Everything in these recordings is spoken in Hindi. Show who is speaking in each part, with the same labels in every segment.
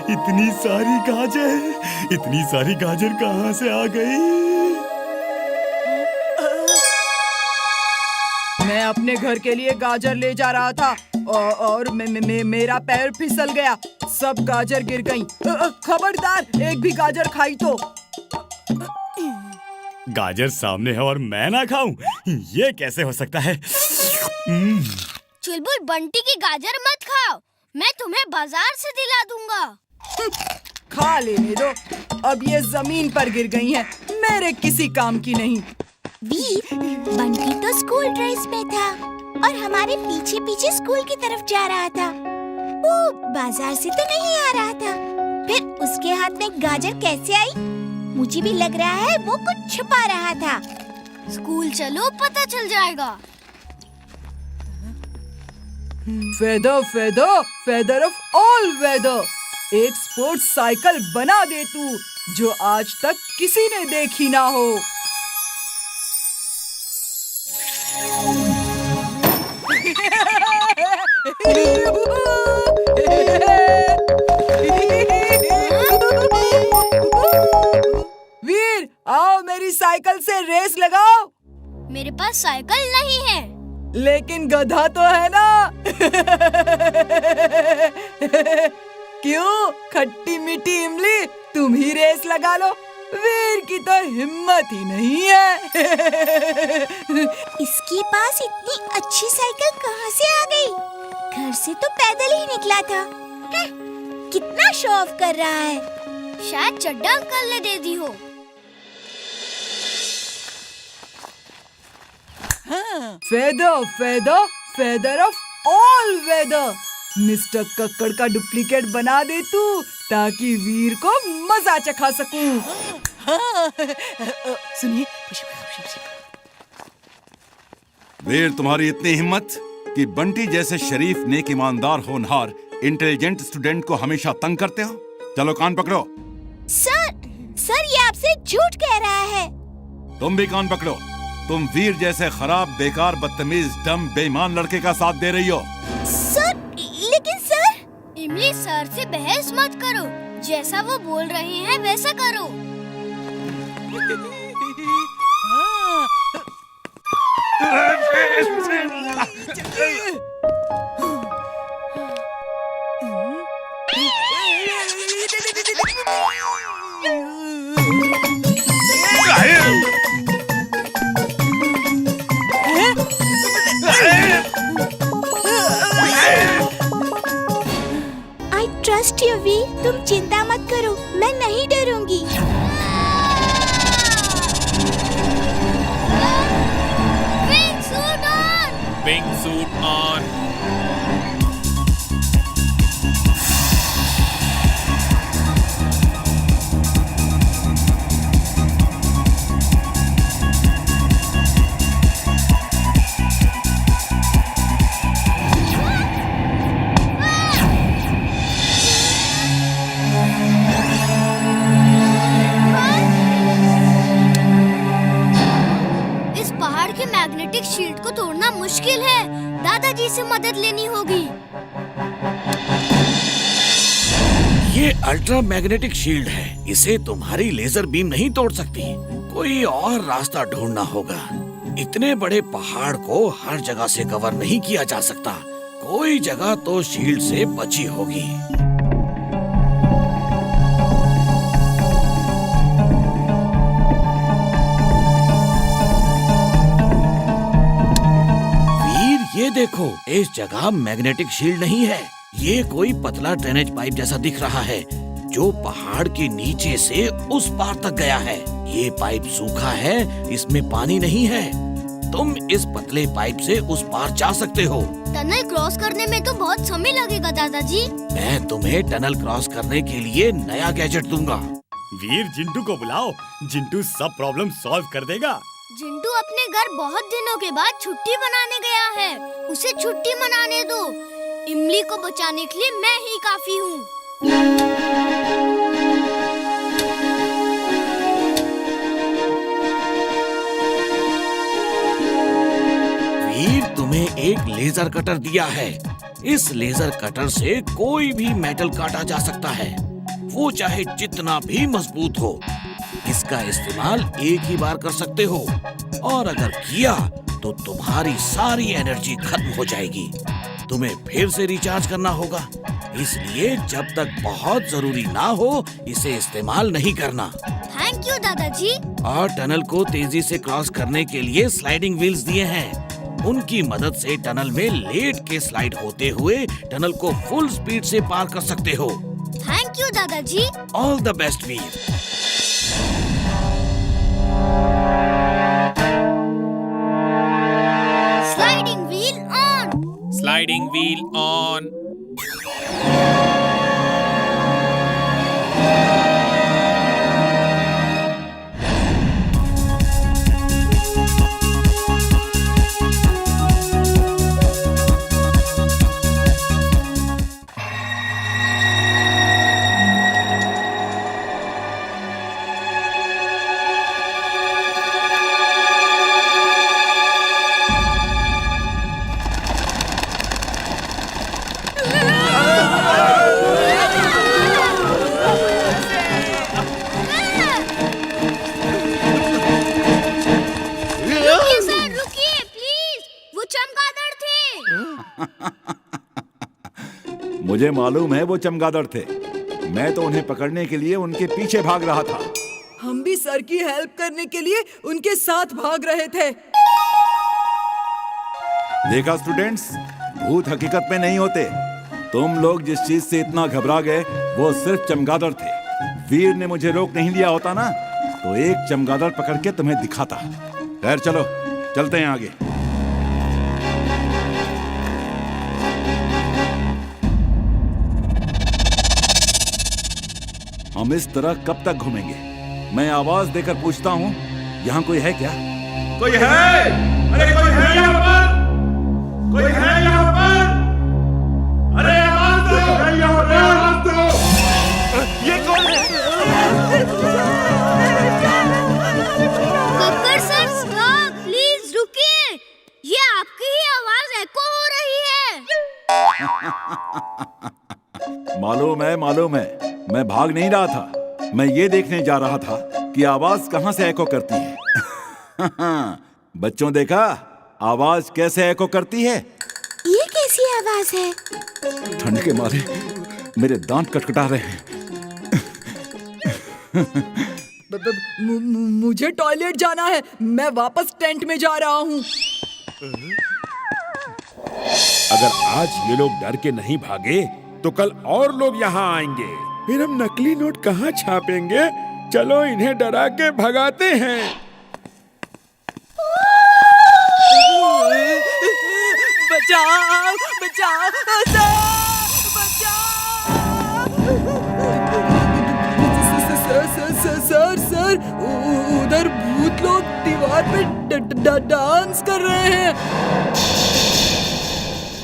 Speaker 1: इतनी सारी गाजर कहाँ से आ गई?
Speaker 2: मैं अपने घर के लिए गाजर ले जा रहा था और मेरा पैर फिसल गया। सब गाजर गिर गईं। खबरदार, एक भी गाजर खाई तो।
Speaker 1: गाजर सामने है और मैं ना खाऊं? ये कैसे हो सकता है?
Speaker 3: चुलबुल, बंटी की गाजर मत खाओ, मैं तुम्हें बाजार से दिला दूंगा।
Speaker 2: खा लेने दो, अब ये जमीन पर गिर गई हैं, मेरे किसी काम की नहीं।
Speaker 4: वीर, बंटी तो स्कूल ड्रेस में था और हमारे पीछे पीछे स्कूल की तरफ जा रहा था। वो बाजार से तो नहीं आ रहा था। फिर उसके हाथ में गाजर कैसे आई? मुझे भी लग रहा है वो कुछ छुपा रहा था।
Speaker 3: स्कूल चलो, पता चल जाएगा।
Speaker 2: फेदर ऑफ ऑल वेदर, एक स्पोर्ट्स साइकिल बना दे तू, जो आज तक किसी ने देखी ना हो। वीर, आओ मेरी साइकिल से रेस लगाओ।
Speaker 3: मेरे पास साइकिल नहीं है।
Speaker 2: लेकिन गधा तो है ना। क्यों खट्टी मीठी इमली, तुम ही रेस लगा लो। वीर की तो हिम्मत ही नहीं है।
Speaker 4: इसके पास इतनी अच्छी साइकिल कहाँ से आ गई? घर से तो पैदल ही निकला था। कितना शो ऑफ कर रहा है।
Speaker 3: शायद चड्डा अंकल ने दे दी हो।
Speaker 2: Feather of all weather, Mr Kakkar का डुप्लीकेट बना दे तू, ताकि वीर को मजा चखा सकूं। सुनिए,
Speaker 5: वीर, तुम्हारी इतनी हिम्मत कि बंटी जैसे शरीफ, नेक, ईमानदार, होनहार, इंटेलिजेंट स्टूडेंट को हमेशा तंग करते हो। चलो कान पकड़ो।
Speaker 4: सर ये आपसे झूठ कह रहा है।
Speaker 5: तुम भी कान पकड़ो। तुम वीर जैसे खराब, बेकार, बदतमीज, डम, बेईमान लड़के का साथ दे रही हो।
Speaker 4: लेकिन सर।
Speaker 3: इमली, सर से बहस मत करो, जैसा वो बोल रहे हैं वैसा करो।
Speaker 4: I trust you, वीर, तुम चिंता मत करो, मैं नहीं डरूंगी।
Speaker 3: Wing suit on!
Speaker 6: Wing suit on!
Speaker 3: Magnetic shield को तोड़ना मुश्किल है, दादाजी से मदद लेनी होगी।
Speaker 6: ये अल्ट्रा मैग्नेटिक शील्ड है, इसे तुम्हारी लेजर बीम नहीं तोड़ सकती। कोई और रास्ता ढूंढना होगा। इतने बड़े पहाड़ को हर जगह से कवर नहीं किया जा सकता। कोई जगह तो शील्ड से बची होगी। ये देखो, इस जगह मैग्नेटिक शील्ड नहीं है। ये कोई पतला ड्रेनेज पाइप जैसा दिख रहा है, जो पहाड़ के नीचे से उस पार तक गया है। ये पाइप सूखा है, इसमें पानी नहीं है। तुम इस पतले पाइप से उस पार जा सकते हो।
Speaker 3: टनल क्रॉस करने में तो बहुत समय लगेगा दादाजी।
Speaker 6: मैं तुम्हें टनल क्रॉस करने के लिए नया गैजेट दूंगा।
Speaker 1: वीर, जिंटू को बुलाओ, जिंटू सब प्रॉब्लम सॉल्व कर देगा।
Speaker 3: जिंटू अपने घर बहुत दिनों के बाद छुट्टी मनाने गया है, उसे छुट्टी मनाने दो। इमली को बचाने के लिए मैं ही काफी हूँ।
Speaker 6: वीर, तुम्हें एक लेजर कटर दिया है। इस लेजर कटर से कोई भी मेटल काटा जा सकता है। वो चाहे जितना भी मजबूत हो। इसका इस्तेमाल एक ही बार कर सकते हो और अगर किया तो तुम्हारी सारी एनर्जी खत्म हो जाएगी। तुम्हें फिर से रिचार्ज करना होगा, इसलिए जब तक बहुत जरूरी ना हो इसे इस्तेमाल नहीं करना।
Speaker 3: थैंक यू दादाजी।
Speaker 6: और टनल को तेजी से क्रॉस करने के लिए स्लाइडिंग व्हील्स दिए हैं। उनकी मदद से टनल में लेट के स्लाइड होते हुए टनल को फुल स्पीड से पार कर सकते हो।
Speaker 3: थैंक यू दादाजी।
Speaker 6: All the best Veer.
Speaker 3: Sliding wheel on.
Speaker 7: Sliding wheel on.
Speaker 3: रुकिए सर, रुकिए प्लीज। वो चमगादड़ थे।
Speaker 5: मुझे मालूम है वो चमगादड़ थे। मैं तो उन्हें पकड़ने के लिए उनके पीछे भाग रहा था।
Speaker 2: हम भी सर की हेल्प करने के लिए उनके साथ भाग रहे थे।
Speaker 5: देखा स्टूडेंट्स, भूत हकीकत में नहीं होते। तुम लोग जिस चीज से इतना घबरा गए वो सिर्फ चमगादड़ थे। वीर ने मुझे रोक नहीं लिया होता ना तो एक चमगादड़ पकड़ के तुम्हें दिखाता। खैर चलो चलते हैं आगे। हम इस तरह कब तक घूमेंगे? मैं आवाज देकर पूछता हूँ, यहाँ कोई है क्या?
Speaker 8: कोई है? अरे कोई है यहाँ पर? कोई है यहाँ पर? अरे आवाज दो! आवाज दो! ये कौन है?
Speaker 3: गब्बर सर स्टॉप, प्लीज रुकिए। ये आपकी ही आवाज एको हो रही है।
Speaker 5: मालूम है। मैं भाग नहीं रहा था। मैं ये देखने जा रहा था कि आवाज कहाँ से एको करती है। बच्चों देखा आवाज कैसे एको करती है?
Speaker 4: ये कैसी आवाज है?
Speaker 5: ठंड के मारे मेरे दांत कटकटा रहे हैं।
Speaker 2: मुझे टॉयलेट जाना है। मैं वापस टेंट में जा रहा हूँ।
Speaker 8: अगर आज ये लोग डर के नहीं भागे तो कल और लोग यहाँ आएंगे। फिर हम नकली नोट कहाँ छापेंगे? चलो इन्हें डरा के भगाते हैं।
Speaker 2: बचाओ बचाओ सर, उधर भूत लोग दीवार पे डांस कर रहे हैं।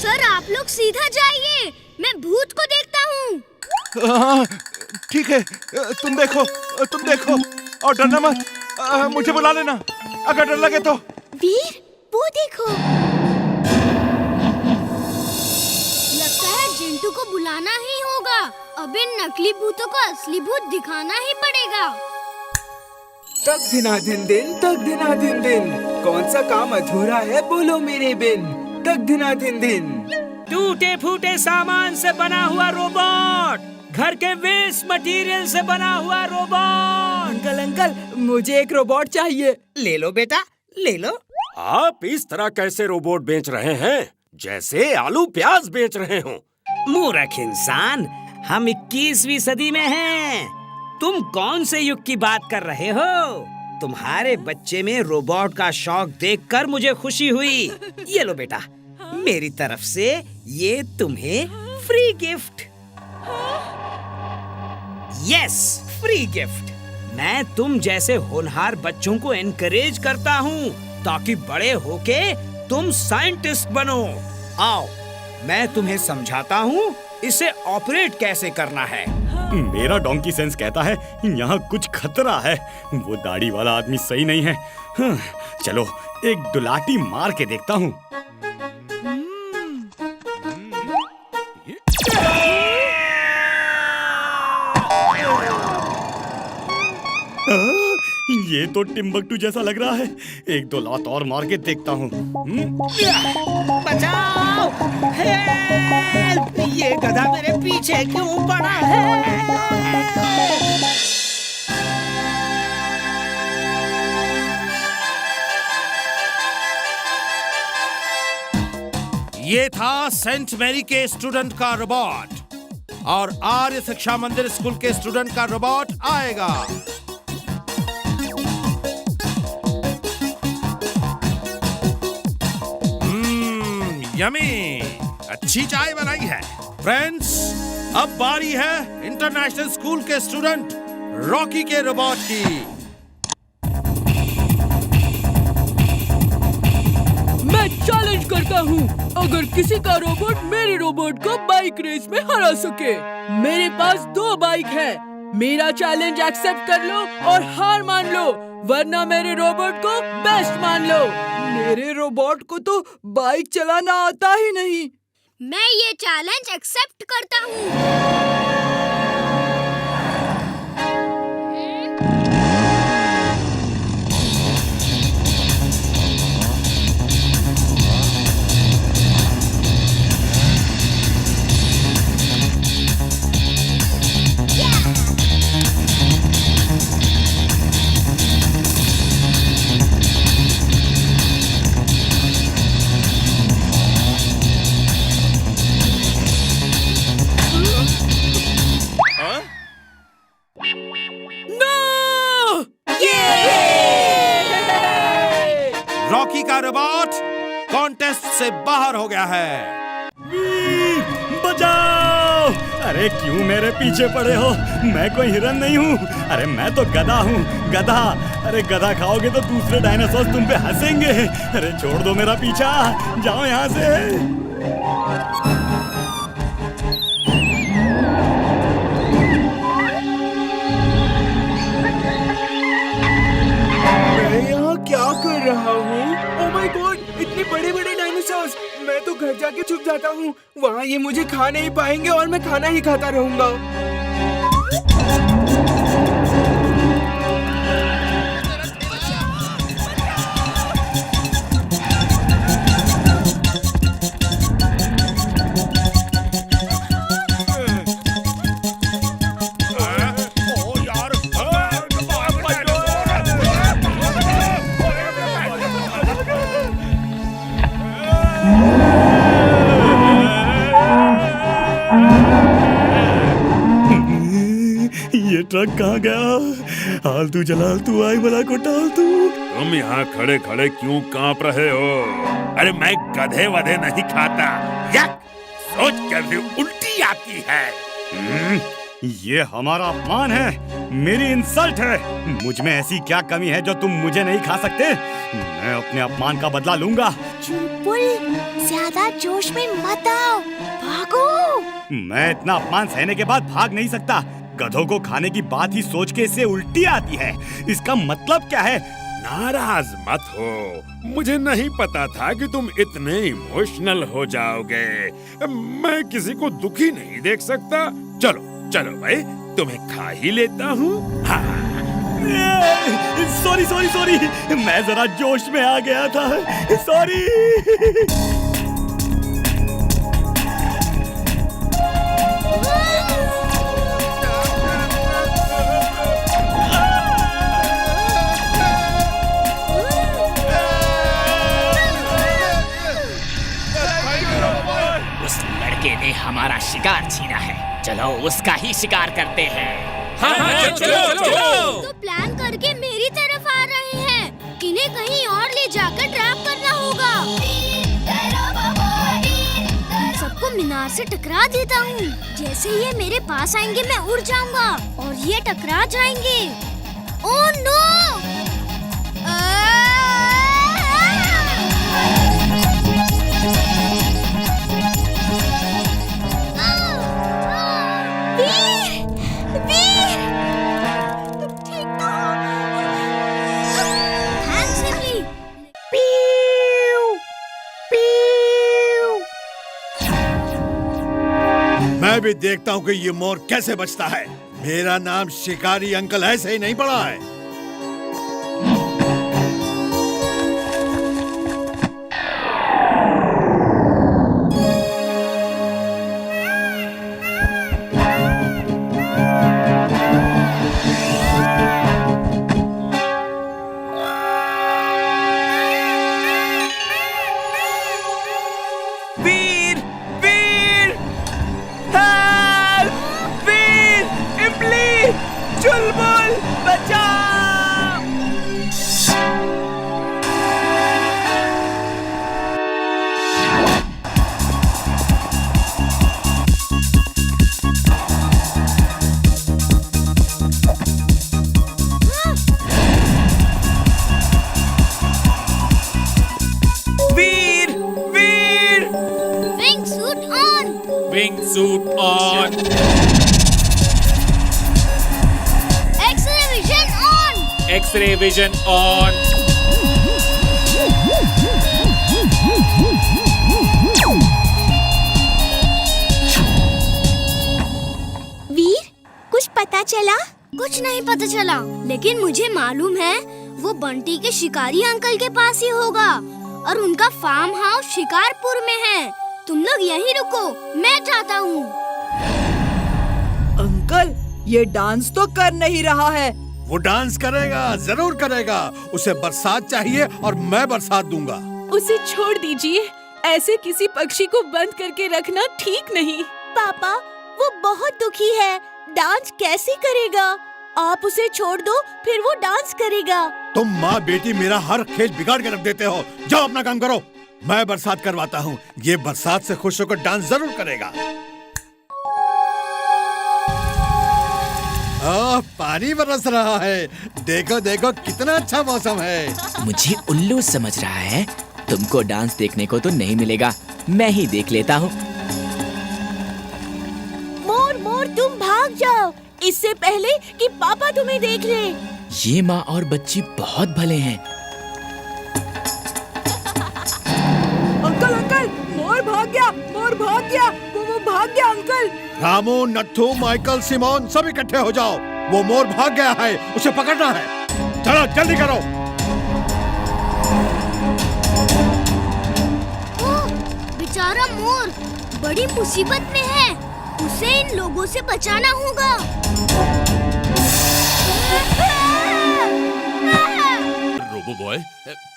Speaker 3: सर आप लोग सीधा जाइए, मैं भूत को देखता हूँ।
Speaker 8: हाँ, ठीक है। तुम देखो और डरना मत। मुझे बुला लेना अगर डर लगे तो।
Speaker 4: वीर, वो देखो।
Speaker 3: लगता है जिंटू को बुलाना ही होगा। अब इन नकली भूतों को असली भूत दिखाना ही पड़ेगा।
Speaker 9: तक दिनाधिन दिन, कौन सा काम अधूरा है बोलो मेरे बिन। तक दिनाधिन दिन।
Speaker 10: टूटे फूटे सामान से बना हुआ रोबोट, घर के वेस्ट मटेरियल से बना हुआ रोबोट।
Speaker 2: अंकल मुझे एक रोबोट चाहिए।
Speaker 10: ले लो बेटा, ले लो।
Speaker 8: आप इस तरह कैसे रोबोट बेच रहे हैं जैसे आलू प्याज बेच रहे हो?
Speaker 10: मूर्ख इंसान, हम 21वीं सदी में हैं। तुम कौन से युग की बात कर रहे हो? तुम्हारे बच्चे में रोबोट का शौक देखकर मुझे खुशी हुई। ये लो बेटा, मेरी तरफ से ये तुम्हें free gift. Yes, free gift. मैं तुम जैसे होनहार बच्चों को एनकरेज करता हूँ ताकि बड़े होके तुम साइंटिस्ट बनो। आओ, मैं तुम्हें समझाता हूँ इसे ऑपरेट कैसे करना है।
Speaker 1: मेरा डोंकी सेंस कहता है यहाँ कुछ खतरा है। वो दाढ़ी वाला आदमी सही नहीं है। चलो एक दुलाटी मार के देखता हूँ। ये तो टिम्बकटू जैसा लग रहा है। एक दो लात और मार के देखता हूँ।
Speaker 10: बचाओ! हेल्प! ये गधा मेरे पीछे क्यों पड़ा है?
Speaker 8: ये था सेंट मैरी के स्टूडेंट का रोबोट और आर्य शिक्षा मंदिर स्कूल के स्टूडेंट का रोबोट आएगा। यमी, अच्छी चाय बनाई है। फ्रेंड्स, अब बारी है इंटरनेशनल स्कूल के स्टूडेंट रॉकी के रोबोट की।
Speaker 2: मैं चैलेंज करता हूँ, अगर किसी का रोबोट मेरे रोबोट को बाइक रेस में हरा सके। मेरे पास 2 बाइक है। मेरा चैलेंज एक्सेप्ट कर लो और हार मान लो, वरना मेरे रोबोट को बेस्ट मान लो। मेरे रोबोट को तो बाइक चलाना आता ही नहीं।
Speaker 3: मैं ये चैलेंज एक्सेप्ट करता हूँ।
Speaker 8: रॉकी का रोबोट कॉन्टेस्ट से बाहर हो गया है।
Speaker 1: बचाओ! अरे क्यों मेरे पीछे पड़े हो? मैं कोई हिरन नहीं हूँ। अरे मैं तो गधा हूँ, गधा। अरे गधा खाओगे तो दूसरे डायनासोर तुम पे हंसेंगे। अरे छोड़ दो मेरा पीछा, जाओ यहाँ से।
Speaker 9: क्या कर रहा हूँ? ओह माय गॉड, इतने बड़े बड़े डायनासोर्स! मैं तो घर जाके छुप जाता हूँ। वहाँ ये मुझे खा नहीं पाएंगे और मैं खाना ही खाता रहूँगा।
Speaker 1: ट्रक कहाँ गया? आलतू जलालतू आग भला को टालतू।
Speaker 8: तुम यहाँ खड़े खड़े क्यों कांप रहे हो? अरे मैं गधे वधे नहीं खाता। यक! सोच कर भी उल्टी आती है।
Speaker 1: ये हमारा अपमान है, मेरी इंसल्ट है। मुझ में ऐसी क्या कमी है जो तुम मुझे नहीं खा सकते? मैं अपने अपमान का बदला लूंगा।
Speaker 4: चुलबुल, ज्यादा जोश में मत आओ, भागो।
Speaker 1: मैं इतना अपमान सहने के बाद भाग नहीं सकता। गधों को खाने की बात ही सोच के इससे उल्टी आती है। इसका मतलब क्या है?
Speaker 8: नाराज मत हो, मुझे नहीं पता था कि तुम इतने इमोशनल हो जाओगे। मैं किसी को दुखी नहीं देख सकता। चलो चलो भाई, तुम्हें खा ही लेता हूँ।
Speaker 1: सॉरी सॉरी सॉरी, मैं जरा जोश में आ गया था। सॉरी।
Speaker 11: उस लड़के ने हमारा शिकार छीना है, चलो उसका ही शिकार करते हैं।
Speaker 7: हाँ, चलो।
Speaker 3: तो प्लान करके मेरी तरफ आ रहे हैं। इन्हें कहीं और ले जाकर ट्रैप करना होगा। सबको मीनार से टकरा देता हूँ। जैसे ये मेरे पास आएंगे मैं उड़ जाऊंगा और ये टकरा जाएंगे। Oh no!
Speaker 8: मैं भी देखता हूँ कि ये मोर कैसे बचता है।
Speaker 12: मेरा नाम शिकारी अंकल ऐसे ही नहीं पड़ा है।
Speaker 9: वीर वीर हेल्प वीर इमली चुलबुल बचाओ। Veer Veer
Speaker 3: wing suit on.
Speaker 11: Wing suit on.
Speaker 3: X-ray vision on.
Speaker 11: X-ray vision on.
Speaker 4: Veer, कुछ पता चला?
Speaker 3: कुछ नहीं पता चला, लेकिन मुझे मालूम है वो बंटी के शिकारी अंकल के पास ही होगा और उनका फार्म हाउस शिकारपुर में है। तुम लोग यहीं रुको, मैं जाता हूँ।
Speaker 2: अंकल, ये डांस तो कर नहीं रहा है।
Speaker 12: वो डांस करेगा, जरूर करेगा। उसे बरसात चाहिए और मैं बरसात दूंगा।
Speaker 2: उसे छोड़ दीजिए, ऐसे किसी पक्षी को बंद करके रखना ठीक नहीं।
Speaker 4: पापा, वो बहुत दुखी है, डांस कैसे करेगा? आप उसे छोड़ दो, फिर वो डांस करेगा।
Speaker 12: तुम माँ बेटी मेरा हर खेल बिगाड़ के रख देते हो। जाओ अपना काम करो, मैं बरसात करवाता हूँ। ये बरसात से खुश होकर डांस जरूर करेगा। पानी बरस रहा है। देखो देखो कितना अच्छा मौसम है।
Speaker 11: मुझे उल्लू समझ रहा है। तुमको डांस देखने को तो नहीं मिलेगा, मैं ही देख लेता हूँ।
Speaker 4: मोर मोर, तुम भाग जाओ, इससे पहले कि पापा तुम्हें देख ले।
Speaker 11: ये माँ और बच्ची बहुत भले हैं।
Speaker 2: अंकल अंकल, मोर भाग गया, मोर भाग गया, वो भाग गया अंकल।
Speaker 12: रामू, नट्ठू, माइकल, सिमोन सब इकट्ठे हो जाओ। वो मोर भाग गया है, उसे पकड़ना है। चलो जल्दी करो।
Speaker 3: ओह, बेचारा मोर बड़ी मुसीबत में है। उसे इन लोगों से बचाना होगा।
Speaker 1: Robo boy,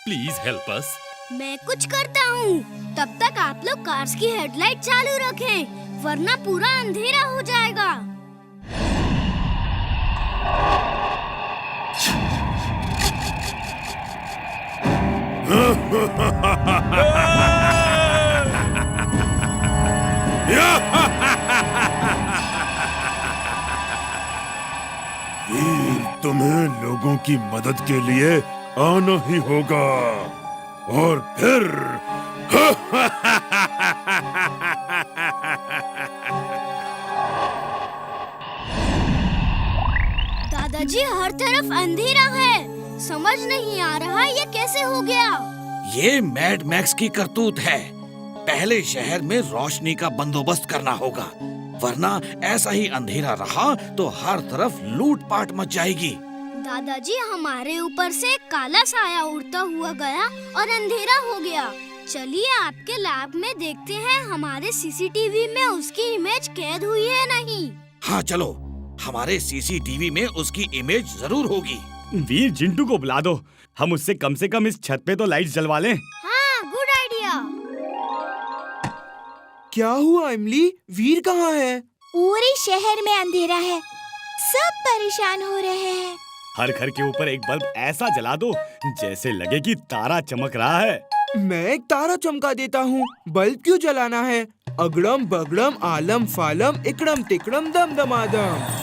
Speaker 1: please help us.
Speaker 3: मैं कुछ करता हूँ। तब तक आप लोग कार्स की हेडलाइट चालू रखें, वरना पूरा अंधेरा हो जाएगा।
Speaker 8: वीर, तुम्हें लोगों की मदद के लिए आना ही होगा और फिर
Speaker 3: दादाजी, हर तरफ अंधेरा है। समझ नहीं आ रहा ये कैसे हो गया।
Speaker 6: ये मैड मैक्स की करतूत है। पहले शहर में रोशनी का बंदोबस्त करना होगा, वरना ऐसा ही अंधेरा रहा तो हर तरफ लूटपाट मच जाएगी।
Speaker 3: दादाजी, हमारे ऊपर से काला साया उड़ता हुआ गया और अंधेरा हो गया। चलिए आपके लैब में देखते हैं हमारे सीसीटीवी में उसकी इमेज कैद हुई है नहीं।
Speaker 6: हाँ चलो, हमारे सीसीटीवी में उसकी इमेज जरूर होगी।
Speaker 1: वीर, जिंटू को बुला दो। हम उससे कम से कम इस छत पे तो लाइट जलवा लें।
Speaker 3: हाँ, गुड आइडिया।
Speaker 9: क्या हुआ इमली? वीर कहाँ है?
Speaker 4: पूरे शहर में अंधेरा है, सब परेशान हो रहे हैं।
Speaker 1: हर घर के ऊपर एक बल्ब ऐसा जला दो जैसे लगे कि तारा चमक रहा है।
Speaker 9: मैं एक तारा चमका देता हूँ। बल्ब क्यों जलाना है? अगड़म बगड़म आलम फालम इकड़म तिकड़म दम दमादम।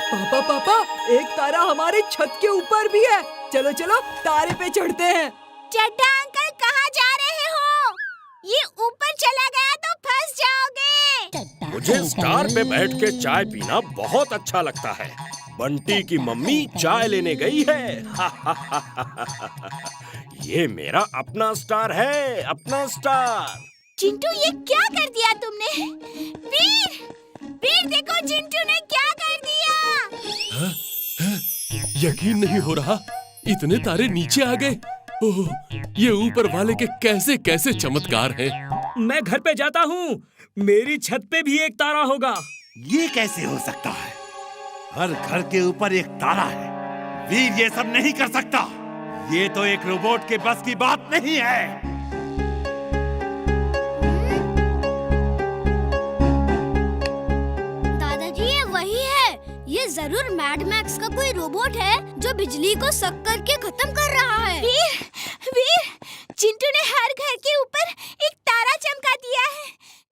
Speaker 2: पापा पापा, एक तारा हमारे छत के ऊपर भी है। चलो चलो तारे पे चढ़ते हैं।
Speaker 4: चड्ढा अंकल, कहाँ जा रहे हो? ये ऊपर चला गया तो फंस जाओगे।
Speaker 13: मुझे स्टार पे बैठ के चाय पीना बहुत अच्छा लगता है। बंटी की मम्मी चाय लेने गई है। ये मेरा अपना स्टार है, अपना स्टार।
Speaker 4: चिंटू, ये क्या कर दिया तुमने? वीर, वीर देखो चिंटू ने क्या कर दिया।
Speaker 14: यकीन नहीं हो रहा, इतने तारे नीचे आ गए। ओह, ये ऊपर वाले के कैसे कैसे चमत्कार हैं।
Speaker 10: मैं घर पे जाता हूँ, मेरी छत पे भी एक तारा होगा।
Speaker 5: ये कैसे हो सकता है? हर घर के ऊपर एक तारा है। वीर ये सब नहीं कर सकता। ये तो एक रोबोट के बस की बात नहीं है।
Speaker 3: दादाजी, ये वही है। ये जरूर मैड मैक्स का कोई रोबोट है जो बिजली को सक करके खत्म कर रहा है।
Speaker 4: वीर, वीर, चिंटू ने हर घर के ऊपर एक तारा चमका दिया है।